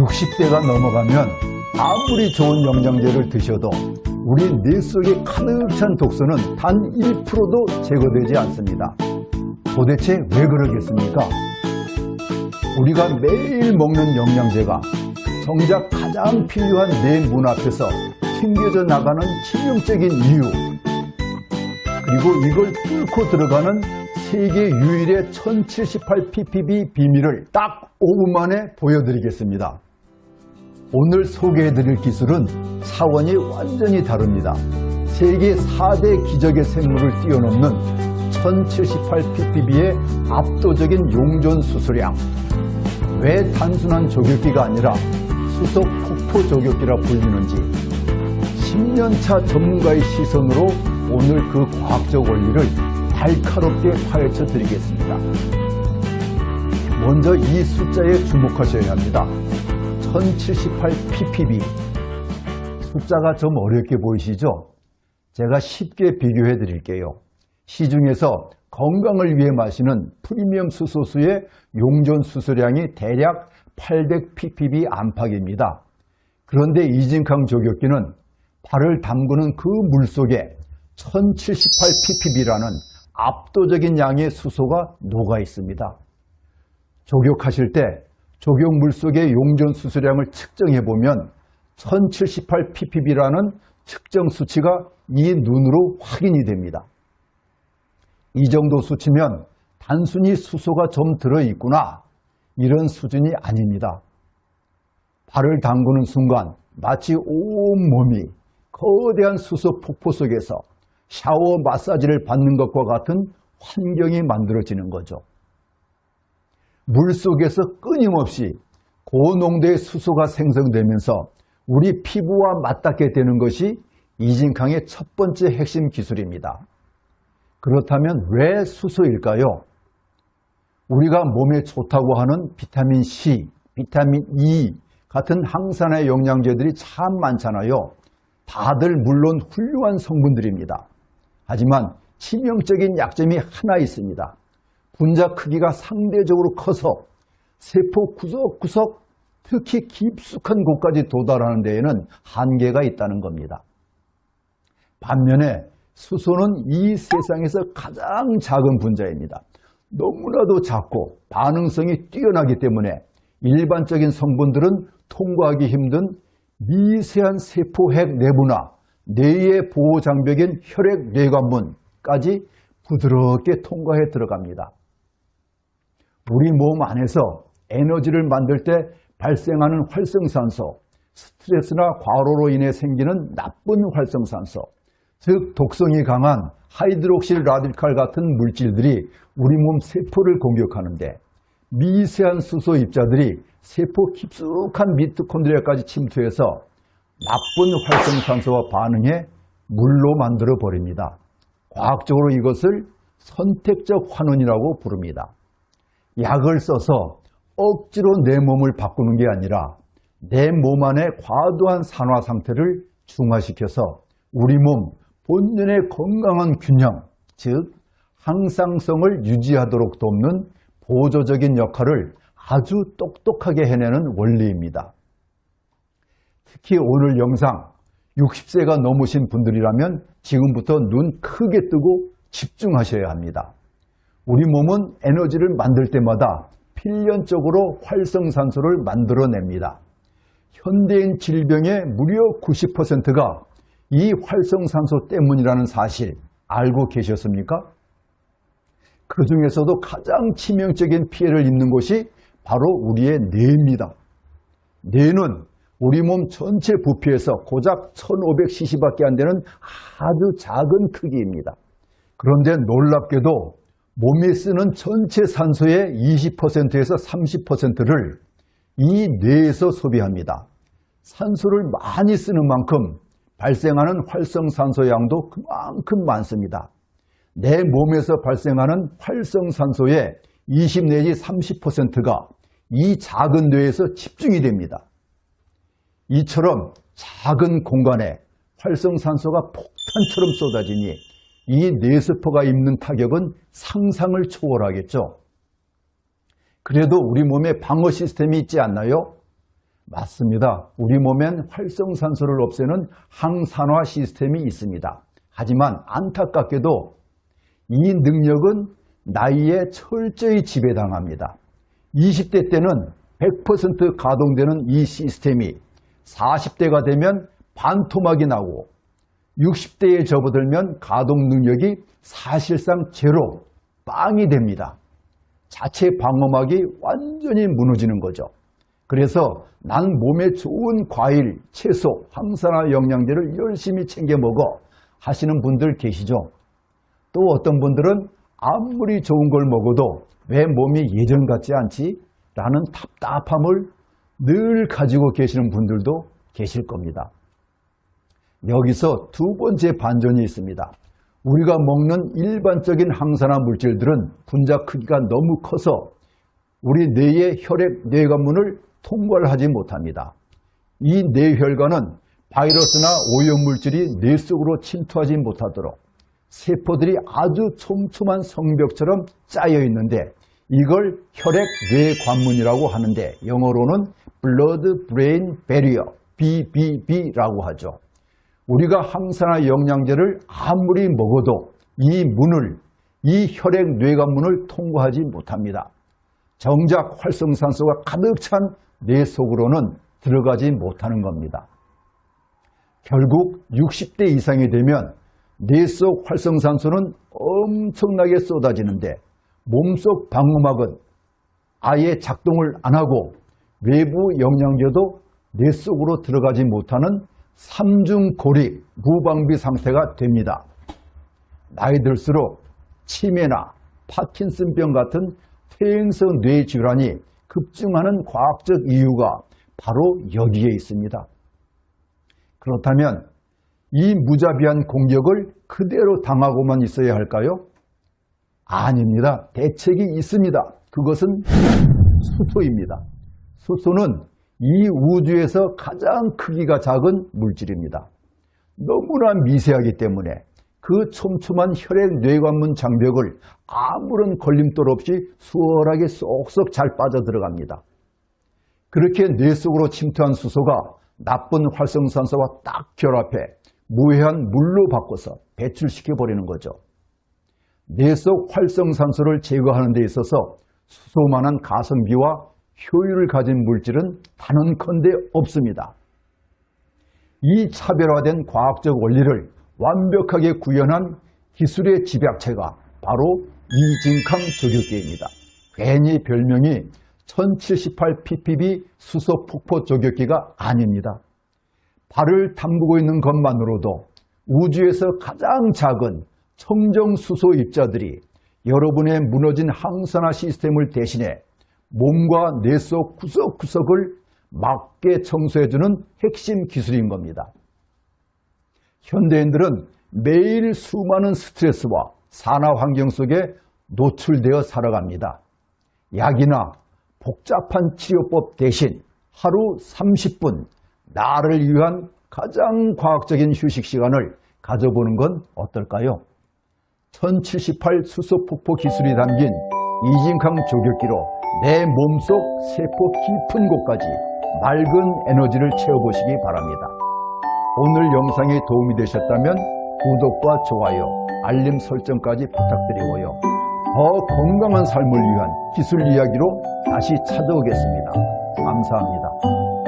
60대가 넘어가면 아무리 좋은 영양제를 드셔도 우리 뇌 속에 가득 찬 독소는 단 1%도 제거되지 않습니다. 도대체 왜 그러겠습니까? 우리가 매일 먹는 영양제가 정작 가장 필요한 뇌 문 앞에서 튕겨져 나가는 치명적인 이유, 그리고 이걸 뚫고 들어가는 세계 유일의 1078ppb 비밀을 딱 5분 만에 보여드리겠습니다. 오늘 소개해드릴 기술은 차원이 완전히 다릅니다. 세계 4대 기적의 생물을 뛰어넘는 1078ppb의 압도적인 용존 수소량. 왜 단순한 조격기가 아니라 수소 폭포 조격기라 불리는지 10년차 전문가의 시선으로 오늘 그 과학적 원리를 날카롭게 파헤쳐 드리겠습니다. 먼저 이 숫자에 주목하셔야 합니다. 1078ppb. 숫자가 좀 어렵게 보이시죠? 제가 쉽게 비교해 드릴게요. 시중에서 건강을 위해 마시는 프리미엄 수소수의 용존 수소량이 대략 800ppb 안팎입니다. 그런데 이진캉 조격기는 발을 담그는 그 물속에 1078ppb라는 압도적인 양의 수소가 녹아 있습니다. 조격하실 때 조격물 속의 용존 수소량을 측정해 보면 1078ppb라는 측정 수치가 이 눈으로 확인이 됩니다. 이 정도 수치면 단순히 수소가 좀 들어있구나, 이런 수준이 아닙니다. 발을 담그는 순간 마치 온몸이 거대한 수소 폭포 속에서 샤워 마사지를 받는 것과 같은 환경이 만들어지는 거죠. 물속에서 끊임없이 고농도의 수소가 생성되면서 우리 피부와 맞닿게 되는 것이 이진캉의 첫 번째 핵심 기술입니다. 그렇다면 왜 수소일까요? 우리가 몸에 좋다고 하는 비타민 C, 비타민 E 같은 항산화 영양제들이 참 많잖아요. 다들 물론 훌륭한 성분들입니다. 하지만 치명적인 약점이 하나 있습니다. 분자 크기가 상대적으로 커서 세포 구석구석, 특히 깊숙한 곳까지 도달하는 데에는 한계가 있다는 겁니다. 반면에 수소는 이 세상에서 가장 작은 분자입니다. 너무나도 작고 반응성이 뛰어나기 때문에 일반적인 성분들은 통과하기 힘든 미세한 세포핵 내부나 뇌의 보호장벽인 혈액-뇌관문까지 부드럽게 통과해 들어갑니다. 우리 몸 안에서 에너지를 만들 때 발생하는 활성산소, 스트레스나 과로로 인해 생기는 나쁜 활성산소, 즉 독성이 강한 하이드록실 라디칼 같은 물질들이 우리 몸 세포를 공격하는데 미세한 수소 입자들이 세포 깊숙한 미토콘드리아까지 침투해서 나쁜 활성산소와 반응해 물로 만들어 버립니다. 과학적으로 이것을 선택적 환원이라고 부릅니다. 약을 써서 억지로 내 몸을 바꾸는 게 아니라 내 몸 안의 과도한 산화 상태를 중화시켜서 우리 몸 본연의 건강한 균형, 즉 항상성을 유지하도록 돕는 보조적인 역할을 아주 똑똑하게 해내는 원리입니다. 특히 오늘 영상 60세가 넘으신 분들이라면 지금부터 눈 크게 뜨고 집중하셔야 합니다. 우리 몸은 에너지를 만들 때마다 필연적으로 활성산소를 만들어냅니다. 현대인 질병의 무려 90%가 이 활성산소 때문이라는 사실 알고 계셨습니까? 그 중에서도 가장 치명적인 피해를 입는 곳이 바로 우리의 뇌입니다. 뇌는 우리 몸 전체 부피에서 고작 1500cc밖에 안 되는 아주 작은 크기입니다. 그런데 놀랍게도 몸이 쓰는 전체 산소의 20%에서 30%를 이 뇌에서 소비합니다. 산소를 많이 쓰는 만큼 발생하는 활성산소 양도 그만큼 많습니다. 내 몸에서 발생하는 활성산소의 20 내지 30%가 이 작은 뇌에서 집중이 됩니다. 이처럼 작은 공간에 활성산소가 폭탄처럼 쏟아지니 이 뇌세포가 입는 타격은 상상을 초월하겠죠. 그래도 우리 몸에 방어 시스템이 있지 않나요? 맞습니다. 우리 몸엔 활성산소를 없애는 항산화 시스템이 있습니다. 하지만 안타깝게도 이 능력은 나이에 철저히 지배당합니다. 20대 때는 100% 가동되는 이 시스템이 40대가 되면 반토막이 나고 60대에 접어들면 가동 능력이 사실상 제로, 빵이 됩니다. 자체 방어막이 완전히 무너지는 거죠. 그래서 난 몸에 좋은 과일, 채소, 항산화 영양제를 열심히 챙겨 먹어 하시는 분들 계시죠. 또 어떤 분들은 아무리 좋은 걸 먹어도 왜 몸이 예전 같지 않지? 라는 답답함을 늘 가지고 계시는 분들도 계실 겁니다. 여기서 두 번째 반전이 있습니다. 우리가 먹는 일반적인 항산화 물질들은 분자 크기가 너무 커서 우리 뇌의 혈액 뇌관문을 통과를 하지 못합니다. 이 뇌혈관은 바이러스나 오염물질이 뇌 속으로 침투하지 못하도록 세포들이 아주 촘촘한 성벽처럼 짜여 있는데 이걸 혈액 뇌관문이라고 하는데 영어로는 Blood Brain Barrier, BBB라고 하죠. 우리가 항산화 영양제를 아무리 먹어도 이 문을, 이 혈액 뇌관문을 통과하지 못합니다. 정작 활성산소가 가득 찬 뇌 속으로는 들어가지 못하는 겁니다. 결국 60대 이상이 되면 뇌 속 활성산소는 엄청나게 쏟아지는데 몸속 방어막은 아예 작동을 안 하고 외부 영양제도 뇌 속으로 들어가지 못하는 삼중고립, 무방비 상태가 됩니다. 나이 들수록 치매나 파킨슨병 같은 퇴행성 뇌질환이 급증하는 과학적 이유가 바로 여기에 있습니다. 그렇다면 이 무자비한 공격을 그대로 당하고만 있어야 할까요? 아닙니다. 대책이 있습니다. 그것은 수소입니다. 수소는 이 우주에서 가장 크기가 작은 물질입니다. 너무나 미세하기 때문에 그 촘촘한 혈액 뇌관문 장벽을 아무런 걸림돌 없이 수월하게 쏙쏙 잘 빠져들어갑니다. 그렇게 뇌 속으로 침투한 수소가 나쁜 활성산소와 딱 결합해 무해한 물로 바꿔서 배출시켜버리는 거죠. 뇌 속 활성산소를 제거하는 데 있어서 수소만한 가성비와 효율을 가진 물질은 단언컨대 없습니다. 이 차별화된 과학적 원리를 완벽하게 구현한 기술의 집약체가 바로 이진캉 조격기입니다. 괜히 별명이 1078ppb 수소 폭포 조격기가 아닙니다. 발을 담그고 있는 것만으로도 우주에서 가장 작은 청정 수소 입자들이 여러분의 무너진 항산화 시스템을 대신해 몸과 뇌 속 구석구석을 맞게 청소해주는 핵심 기술인 겁니다. 현대인들은 매일 수많은 스트레스와 산화 환경 속에 노출되어 살아갑니다. 약이나 복잡한 치료법 대신 하루 30분 나를 위한 가장 과학적인 휴식 시간을 가져보는 건 어떨까요? 1078 수소폭포 기술이 담긴 이진캉 조격기로 내 몸속 세포 깊은 곳까지 맑은 에너지를 채워보시기 바랍니다. 오늘 영상이 도움이 되셨다면 구독과 좋아요, 알림 설정까지 부탁드리고요. 더 건강한 삶을 위한 기술 이야기로 다시 찾아오겠습니다. 감사합니다.